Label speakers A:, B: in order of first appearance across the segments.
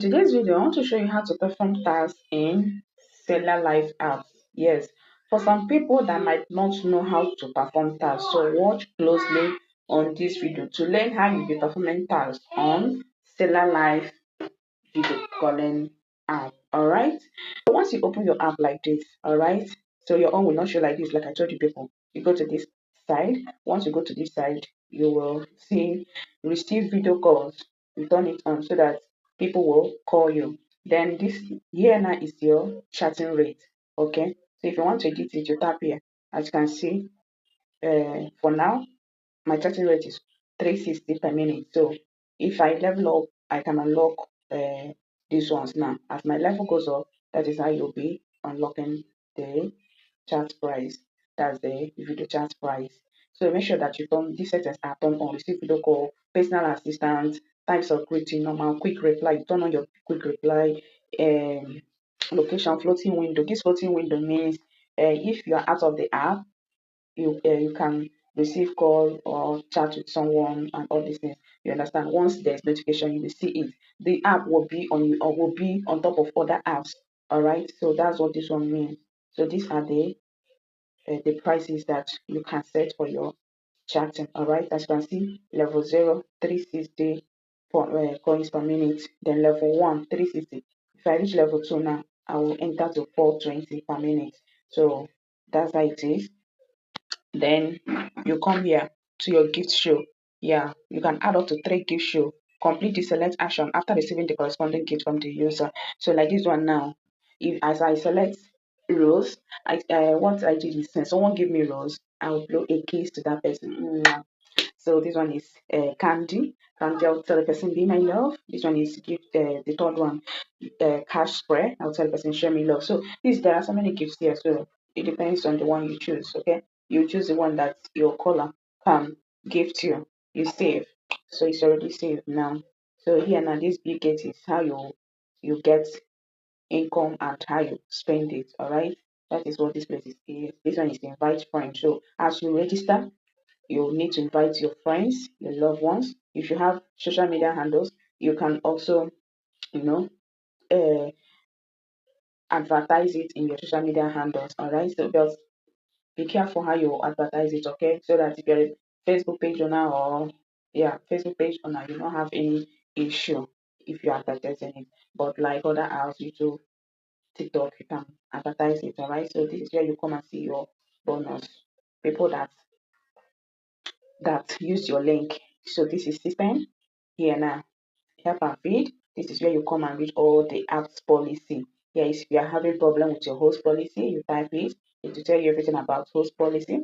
A: Today's video, I want to show you how to perform tasks in Sela Live App. Yes, for some people that might not know how to perform tasks, so watch closely on this video to learn how you'll be performing tasks on Sela Live video calling app. Alright, so once you open your app like this, alright, so your own will not show like this, like I told you before. You go to this side. Once you go to this side, you will see receive video calls. You turn it on so that people will call you. Then this here now is your chatting rate. Okay, so if you want to edit it, you tap here. As you can see, for now my chatting rate is 360 per minute. So if I level up, I can unlock these ones now. As my level goes up, that is how you'll be unlocking the chat price. That's the video chat price. So make sure that you turn these settings are turned on. Receive video call, personal assistant, types of greeting, normal, quick reply. You turn on your quick reply, location, floating window. This floating window means if you are out of the app, you can receive call or chat with someone and all these things. You understand? Once there's notification, you will see it. The app will be on you or will be on top of other apps. All right. So that's what this one means. So these are the prices that you can set for your chatting. All right. As you can see, level 0, 360 coins per minute. Then level 1, 360. If I reach level 2 now, I will enter to 420 per minute. So that's how it is. Then you come here to your gift show. Yeah, you can add up to 3 gift show. Complete the select action after receiving the corresponding gift from the user. So like this one now, if as I select rose, what I did is when someone give me rose, I will blow a kiss to that person. So this one is candy. Candy, I'll tell the person be my love. This one is gift. The third one, cash spray. I'll tell the person share me love. So there are so many gifts here. So it depends on the one you choose. Okay, you choose the one that your caller can gift you. You save. So it's already saved now. So here now, this big get is how you get income and how you spend it. All right, that is what this place is. This one is invite friend. So as you register, you need to invite your friends, your loved ones. If you have social media handles, you can also, you know, uh, advertise it in your social media handles. All right. So just be careful how you advertise it, okay? So that if you're a Facebook page owner or Facebook page owner, you don't have any issue if you're advertising it. But like other apps, YouTube, TikTok, you can advertise it. All right. So this is where you come and see your bonus. People that use your link. So this is system here now. Help and feed. This is where you come and read all the app's policy. Here is if you are having problem with your host policy, you type it. It will tell you everything about host policy,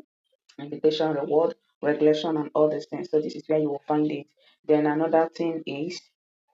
A: invitation, reward, regulation, and all these things. So this is where you will find it. Then another thing is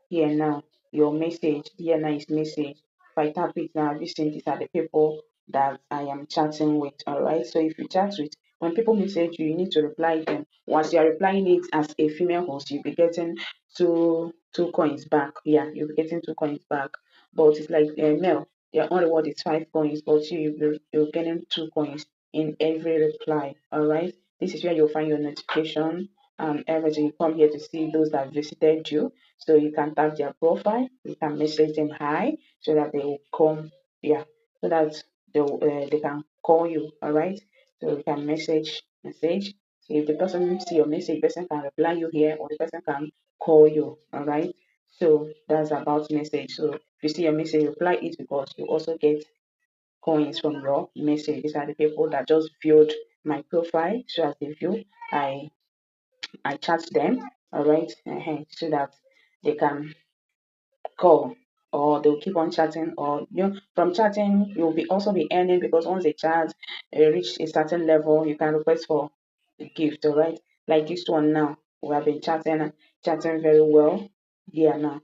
A: here now, your message. Here now is message. If I tap it now, you see these are the people that I am chatting with. All right. So if you chat with, when people message you, you need to reply them. Once you are replying it as a female host, you'll be getting two coins back. Yeah, you'll be getting 2 coins back. But it's like a male. Their own reward is 5 coins, but you're getting 2 coins in every reply. All right. This is where you'll find your notification and everything. You come here to see those that visited you. So you can tag their profile, you can message them hi so that they will come, yeah, so that they can call you, all right? So you can message. So if the person see your message, the person can reply you here or the person can call you, all right? So that's about message. So if you see your message, reply it because you also get coins from your message. These are the people that just viewed my profile. So as they view, I chat them, all right, so that they can call or they'll keep on chatting or from chatting you'll be also be earning because once they chat reach a certain level you can request for a gift, all right, like this one now we have been chatting very well here now.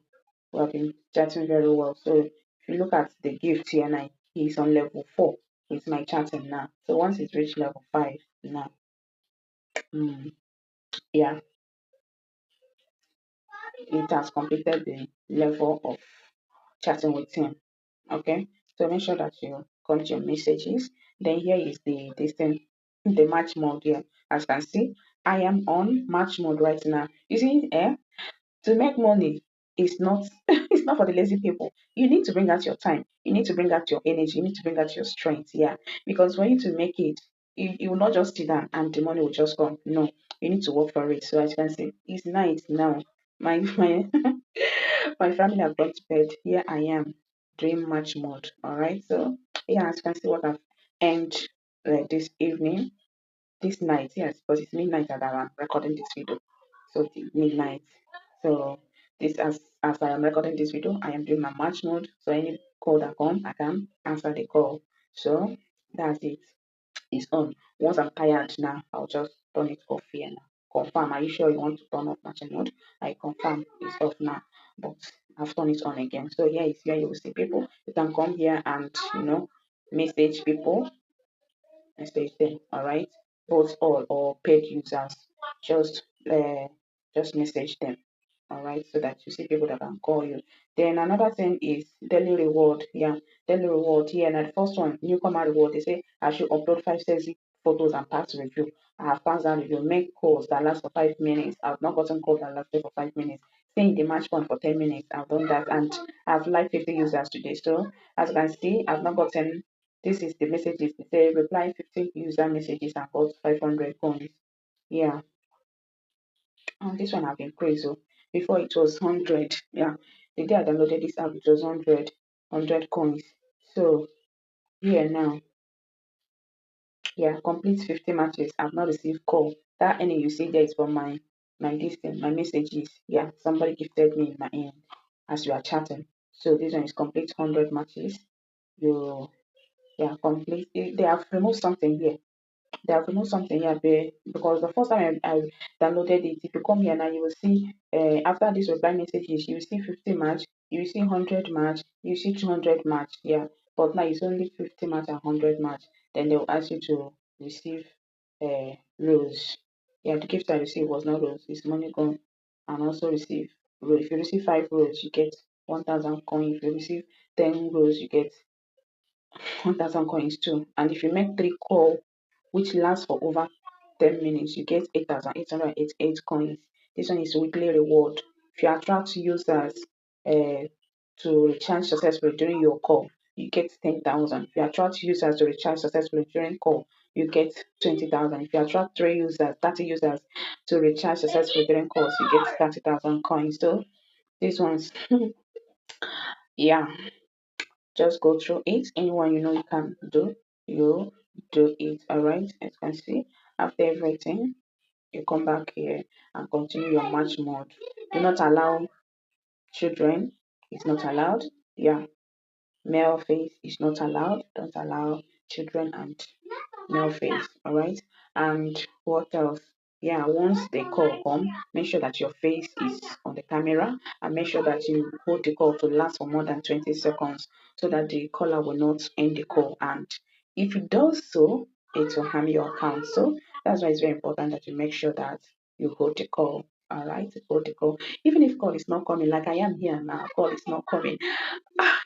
A: We have been chatting very well. So if you look at the gift here now, he's on level 4 with my chatting now. So once it's reached level 5 now, mm, yeah, it has completed the level of chatting with him. Okay, so make sure that you come to your messages. Then here is the thing, the match mode here. As you can see, I am on match mode right now. You see, to make money, it's not it's not for the lazy people. You need to bring out your time. You need to bring out your energy. You need to bring out your strength. Yeah, because for you to make it, you will not just sit down and the money will just come. No, you need to work for it. So as you can see, it's night now. My my family have gone to bed. Here I am doing much mode. All right. So yeah, as you can see, what I've earned this evening, this night. Yes, because it's midnight that I'm recording this video. So it's midnight. So this as I am recording this video, I am doing my match mode. So any call that come, I can answer the call. So that's it. It's on. Once I'm tired now, I'll just turn it off here now. Confirm. Are you sure you want to turn off matching mode? I confirm it's off now. But I've turned it on again. So here is where you will see people. You can come here and message people, message them. All right, both all or paid users. Just just message them. All right, so that you see people that can call you. Then another thing is daily reward. Yeah, daily reward. Yeah, now the first one, newcomer reward. They say I should upload 5 sexy photos and pass review. I have passed that review. Make calls that last for 5 minutes. I've not gotten calls that lasted for 5 minutes. Stay in the match point for 10 minutes. I've done that, and I've liked 50 users today. So as you can see, I've not gotten. This is the messages. They say reply 50 user messages and got 500 coins. Yeah, and this one have increased. So before it was 100. Yeah, the day I downloaded this app, it was 100 coins. So here now, yeah, complete 50 matches. I've not received call. That any you see there is from my distance, my messages. Yeah, somebody gifted me in my in as you are chatting. So this one is complete 100 matches. You yeah, complete. They have removed something here. They have removed something here because the first time I downloaded it, if you come here now, you will see after this reply messages, you will see 50 match, you will see 100 match, you will see 200 match. Yeah, but now it's only 50 match and 100 match. Then they will ask you to receive rose. Yeah, the gift I received was not rose, it's money gone, and also receive rose. If you receive 5 rose, you get 1,000 coin. If you receive 10 rose, you get 1,000 coins too. And if you make 3 call, which lasts for over 10 minutes, you get 8,888 coins. This one is weekly reward. If you attract users to recharge successfully during your call, you get 10,000. If you attract users to recharge successfully during call, you get 20,000. If you attract 3 users, 30 users to recharge successfully during calls, you get 30,000 coins. So these ones, yeah, just go through it. Anyone you know you can do, you do it. All right, as you can see, after everything, you come back here and continue your match mode. Do not allow children. It's not allowed. Yeah, male face is not allowed. Don't allow children and male face. All right, and what else? Yeah, once the call come, make sure that your face is on the camera and make sure that you hold the call to last for more than 20 seconds so that the caller will not end the call. And if it does so, it will harm your account. So that's why it's very important that you make sure that you hold the call. All right, hold the call. Even if call is not coming, like I am here now, call is not coming.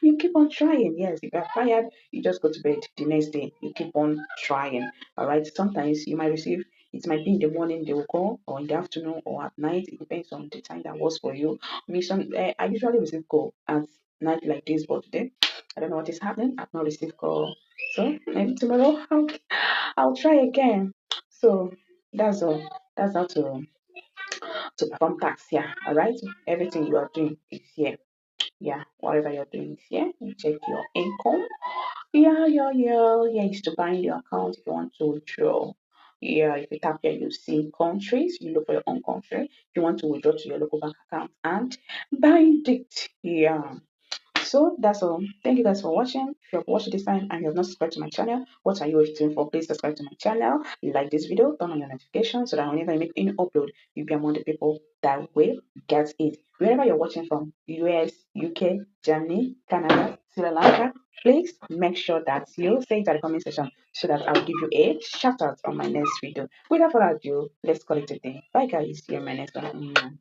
A: You keep on trying. Yes, if you're tired, you just go to bed. The next day, you keep on trying. All right. Sometimes you might receive, it might be in the morning they will call, or in the afternoon, or at night. It depends on the time that works for you. I usually receive call at night like this, but today I don't know what is happening. I've not received call, so maybe tomorrow I'll try again. So that's all. That's how to perform tax here. All right. Everything you are doing is here. Yeah, whatever you're doing is here. You check your income. Yeah. Is to bind your account if you want to withdraw. Yeah, if you tap here, you see countries. You look for your own country. If you want to withdraw to your local bank account and bind it. Yeah. So that's all. Thank you guys for watching. If you have watched this time and you have not subscribed to my channel, what are you waiting for? Please subscribe to my channel, like this video, turn on your notifications so that whenever I make any upload, you'll be among the people that will get it. Wherever you're watching from, US, UK, Germany, Canada, Sri Lanka, please make sure that you say it at the comment section so that I'll give you a shout out on my next video. Without further ado, let's call it a day. Bye guys, see you in my next one.